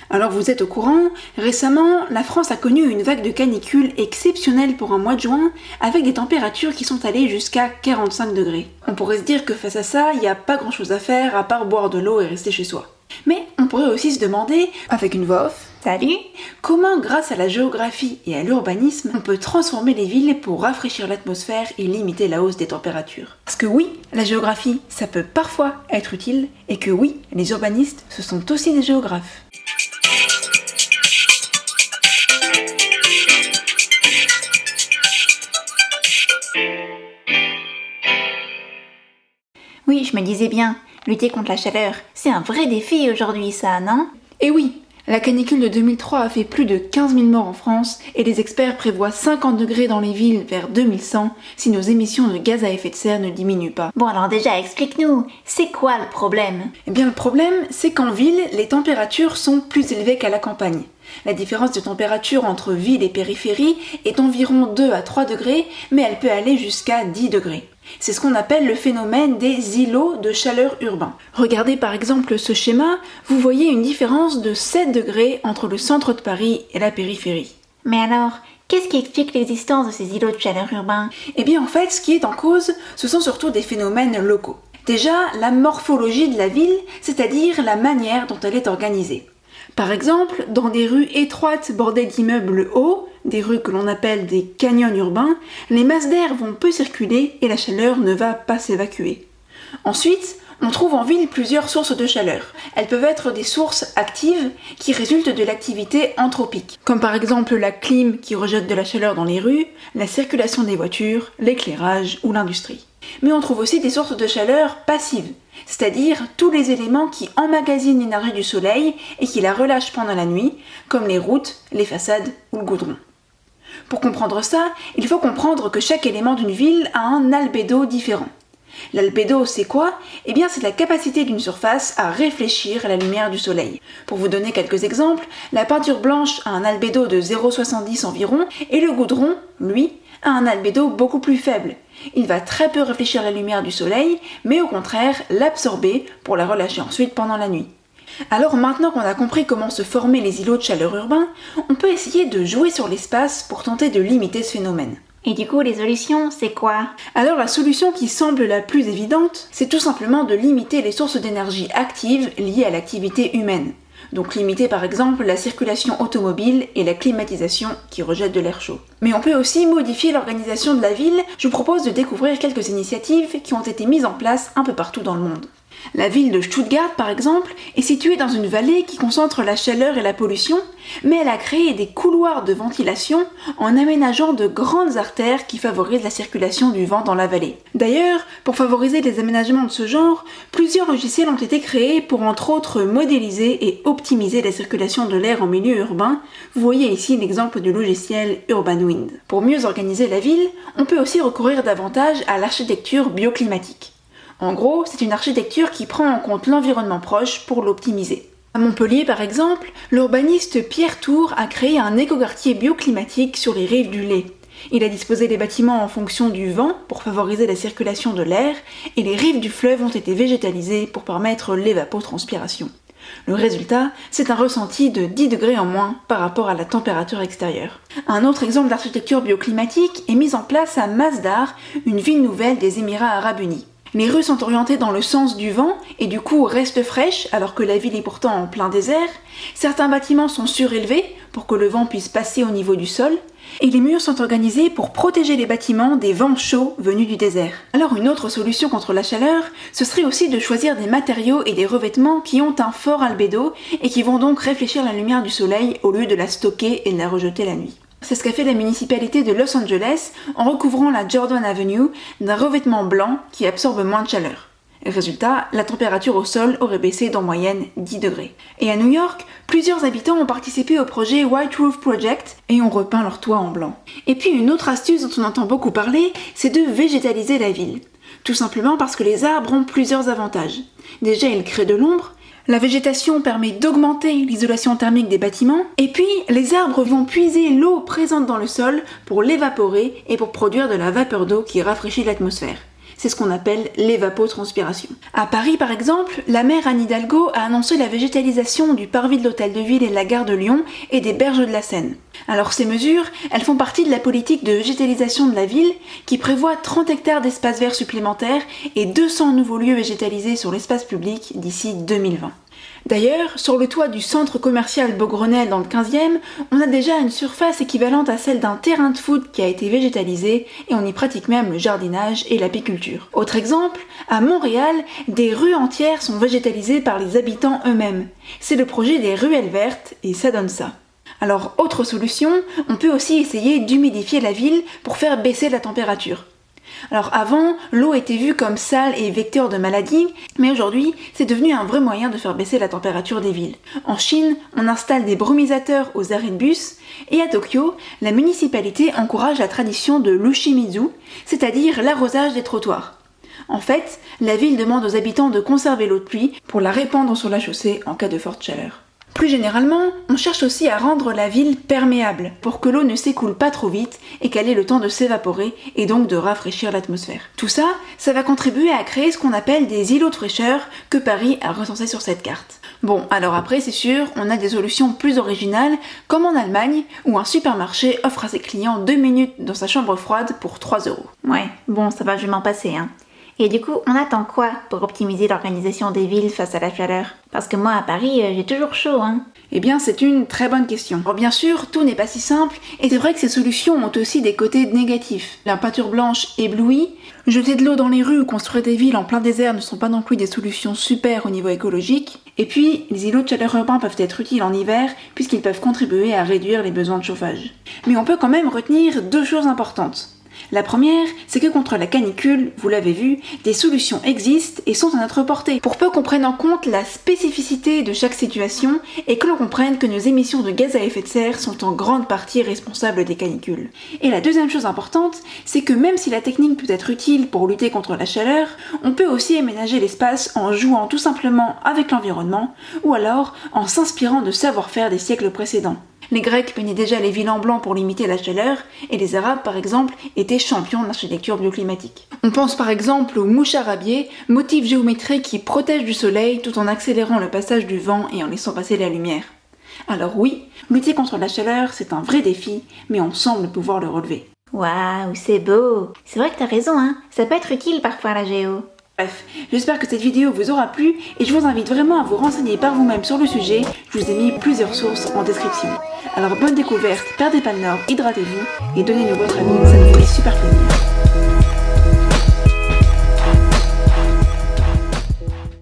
Alors vous êtes au courant, récemment, la France a connu une vague de canicule exceptionnelle pour un mois de juin, avec des températures qui sont allées jusqu'à 45 degrés. On pourrait se dire que face à ça, il n'y a pas grand chose à faire à part boire de l'eau et rester chez soi. Mais on pourrait aussi se demander, avec une voix off, salut, comment grâce à la géographie et à l'urbanisme, on peut transformer les villes pour rafraîchir l'atmosphère et limiter la hausse des températures. Parce que oui, la géographie, ça peut parfois être utile, et que oui, les urbanistes, ce sont aussi des géographes. Oui, je me disais bien, lutter contre la chaleur, c'est un vrai défi aujourd'hui ça, non ? Et oui, la canicule de 2003 a fait plus de 15 000 morts en France et les experts prévoient 50 degrés dans les villes vers 2100 si nos émissions de gaz à effet de serre ne diminuent pas. Bon alors déjà, explique-nous, c'est quoi le problème ? Eh bien le problème, c'est qu'en ville, les températures sont plus élevées qu'à la campagne. La différence de température entre ville et périphérie est d'environ 2 à 3 degrés, mais elle peut aller jusqu'à 10 degrés. C'est ce qu'on appelle le phénomène des îlots de chaleur urbains. Regardez par exemple ce schéma, vous voyez une différence de 7 degrés entre le centre de Paris et la périphérie. Mais alors, qu'est-ce qui explique l'existence de ces îlots de chaleur urbains ? Eh bien en fait, ce qui est en cause, ce sont surtout des phénomènes locaux. Déjà, la morphologie de la ville, c'est-à-dire la manière dont elle est organisée. Par exemple, dans des rues étroites bordées d'immeubles hauts, des rues que l'on appelle des canyons urbains, les masses d'air vont peu circuler et la chaleur ne va pas s'évacuer. Ensuite, on trouve en ville plusieurs sources de chaleur. Elles peuvent être des sources actives qui résultent de l'activité anthropique, comme par exemple la clim qui rejette de la chaleur dans les rues, la circulation des voitures, l'éclairage ou l'industrie. Mais on trouve aussi des sources de chaleur passives, c'est-à-dire tous les éléments qui emmagasinent l'énergie du soleil et qui la relâchent pendant la nuit, comme les routes, les façades ou le goudron. Pour comprendre ça, il faut comprendre que chaque élément d'une ville a un albédo différent. L'albédo, c'est quoi ? Eh bien, c'est la capacité d'une surface à réfléchir à la lumière du soleil. Pour vous donner quelques exemples, la peinture blanche a un albédo de 0,70 environ et le goudron, lui, a un albédo beaucoup plus faible. Il va très peu réfléchir la lumière du soleil, mais au contraire l'absorber pour la relâcher ensuite pendant la nuit. Alors maintenant qu'on a compris comment se former les îlots de chaleur urbains, on peut essayer de jouer sur l'espace pour tenter de limiter ce phénomène. Et du coup, les solutions, c'est quoi ? Alors la solution qui semble la plus évidente, c'est tout simplement de limiter les sources d'énergie actives liées à l'activité humaine. Donc limiter par exemple la circulation automobile et la climatisation qui rejettent de l'air chaud. Mais on peut aussi modifier l'organisation de la ville. Je vous propose de découvrir quelques initiatives qui ont été mises en place un peu partout dans le monde. La ville de Stuttgart, par exemple, est située dans une vallée qui concentre la chaleur et la pollution, mais elle a créé des couloirs de ventilation en aménageant de grandes artères qui favorisent la circulation du vent dans la vallée. D'ailleurs, pour favoriser les aménagements de ce genre, plusieurs logiciels ont été créés pour entre autres modéliser et optimiser la circulation de l'air en milieu urbain. Vous voyez ici l'exemple du logiciel UrbanWind. Pour mieux organiser la ville, on peut aussi recourir davantage à l'architecture bioclimatique. En gros, c'est une architecture qui prend en compte l'environnement proche pour l'optimiser. À Montpellier, par exemple, l'urbaniste Pierre Tour a créé un écoquartier bioclimatique sur les rives du Lay. Il a disposé les bâtiments en fonction du vent pour favoriser la circulation de l'air, et les rives du fleuve ont été végétalisées pour permettre l'évapotranspiration. Le résultat, c'est un ressenti de 10 degrés en moins par rapport à la température extérieure. Un autre exemple d'architecture bioclimatique est mis en place à Masdar, une ville nouvelle des Émirats Arabes Unis. Les rues sont orientées dans le sens du vent et du coup restent fraîches alors que la ville est pourtant en plein désert. Certains bâtiments sont surélevés pour que le vent puisse passer au niveau du sol et les murs sont organisés pour protéger les bâtiments des vents chauds venus du désert. Alors une autre solution contre la chaleur, ce serait aussi de choisir des matériaux et des revêtements qui ont un fort albédo et qui vont donc réfléchir la lumière du soleil au lieu de la stocker et de la rejeter la nuit. C'est ce qu'a fait la municipalité de Los Angeles en recouvrant la Jordan Avenue d'un revêtement blanc qui absorbe moins de chaleur. Résultat, la température au sol aurait baissé d'en moyenne 10 degrés. Et à New York, plusieurs habitants ont participé au projet White Roof Project et ont repeint leur toit en blanc. Et puis une autre astuce dont on entend beaucoup parler, c'est de végétaliser la ville. Tout simplement parce que les arbres ont plusieurs avantages. Déjà, ils créent de l'ombre. La végétation permet d'augmenter l'isolation thermique des bâtiments, et puis les arbres vont puiser l'eau présente dans le sol pour l'évaporer et pour produire de la vapeur d'eau qui rafraîchit l'atmosphère. C'est ce qu'on appelle l'évapotranspiration. À Paris par exemple, la maire Anne Hidalgo a annoncé la végétalisation du parvis de l'Hôtel de Ville et de la gare de Lyon et des berges de la Seine. Alors ces mesures, elles font partie de la politique de végétalisation de la ville qui prévoit 30 hectares d'espaces verts supplémentaires et 200 nouveaux lieux végétalisés sur l'espace public d'ici 2020. D'ailleurs, sur le toit du centre commercial Beaugrenelle dans le 15e, on a déjà une surface équivalente à celle d'un terrain de foot qui a été végétalisé et on y pratique même le jardinage et l'apiculture. Autre exemple, à Montréal, des rues entières sont végétalisées par les habitants eux-mêmes. C'est le projet des ruelles vertes et ça donne ça. Alors, autre solution, on peut aussi essayer d'humidifier la ville pour faire baisser la température. Alors avant, l'eau était vue comme sale et vecteur de maladies, mais aujourd'hui, c'est devenu un vrai moyen de faire baisser la température des villes. En Chine, on installe des brumisateurs aux arrêts de bus, et à Tokyo, la municipalité encourage la tradition de l'ushimizu, c'est-à-dire l'arrosage des trottoirs. En fait, la ville demande aux habitants de conserver l'eau de pluie pour la répandre sur la chaussée en cas de forte chaleur. Plus généralement, on cherche aussi à rendre la ville perméable pour que l'eau ne s'écoule pas trop vite et qu'elle ait le temps de s'évaporer et donc de rafraîchir l'atmosphère. Tout ça, ça va contribuer à créer ce qu'on appelle des îlots de fraîcheur que Paris a recensés sur cette carte. Bon, alors après, c'est sûr, on a des solutions plus originales, comme en Allemagne, où un supermarché offre à ses clients 2 minutes dans sa chambre froide pour 3 €. Ouais, bon, ça va, je vais m'en passer, hein. Et du coup, on attend quoi pour optimiser l'organisation des villes face à la chaleur? Parce que moi, à Paris, j'ai toujours chaud, hein. Eh bien, c'est une très bonne question. Alors bien sûr, tout n'est pas si simple, et c'est vrai que ces solutions ont aussi des côtés négatifs. La peinture blanche éblouit, jeter de l'eau dans les rues ou construire des villes en plein désert ne sont pas non plus des solutions super au niveau écologique. Et puis, les îlots de chaleur urbains peuvent être utiles en hiver, puisqu'ils peuvent contribuer à réduire les besoins de chauffage. Mais on peut quand même retenir 2 choses importantes. La première, c'est que contre la canicule, vous l'avez vu, des solutions existent et sont à notre portée, pour peu qu'on prenne en compte la spécificité de chaque situation et que l'on comprenne que nos émissions de gaz à effet de serre sont en grande partie responsables des canicules. Et la deuxième chose importante, c'est que même si la technique peut être utile pour lutter contre la chaleur, on peut aussi aménager l'espace en jouant tout simplement avec l'environnement, ou alors en s'inspirant de savoir-faire des siècles précédents. Les Grecs peignaient déjà les villes en blanc pour limiter la chaleur, et les Arabes, par exemple, étaient champions de l'architecture bioclimatique. On pense par exemple au moucharabieh, motif géométrique qui protège du soleil tout en accélérant le passage du vent et en laissant passer la lumière. Alors oui, lutter contre la chaleur, c'est un vrai défi, mais on semble pouvoir le relever. Waouh, c'est beau. C'est vrai que t'as raison, hein. Ça peut être utile parfois la géo. Bref, j'espère que cette vidéo vous aura plu et je vous invite vraiment à vous renseigner par vous-même sur le sujet. Je vous ai mis plusieurs sources en description. Alors bonne découverte, perdez pas le nord, hydratez-vous et donnez-nous votre avis, ça nous fait super plaisir.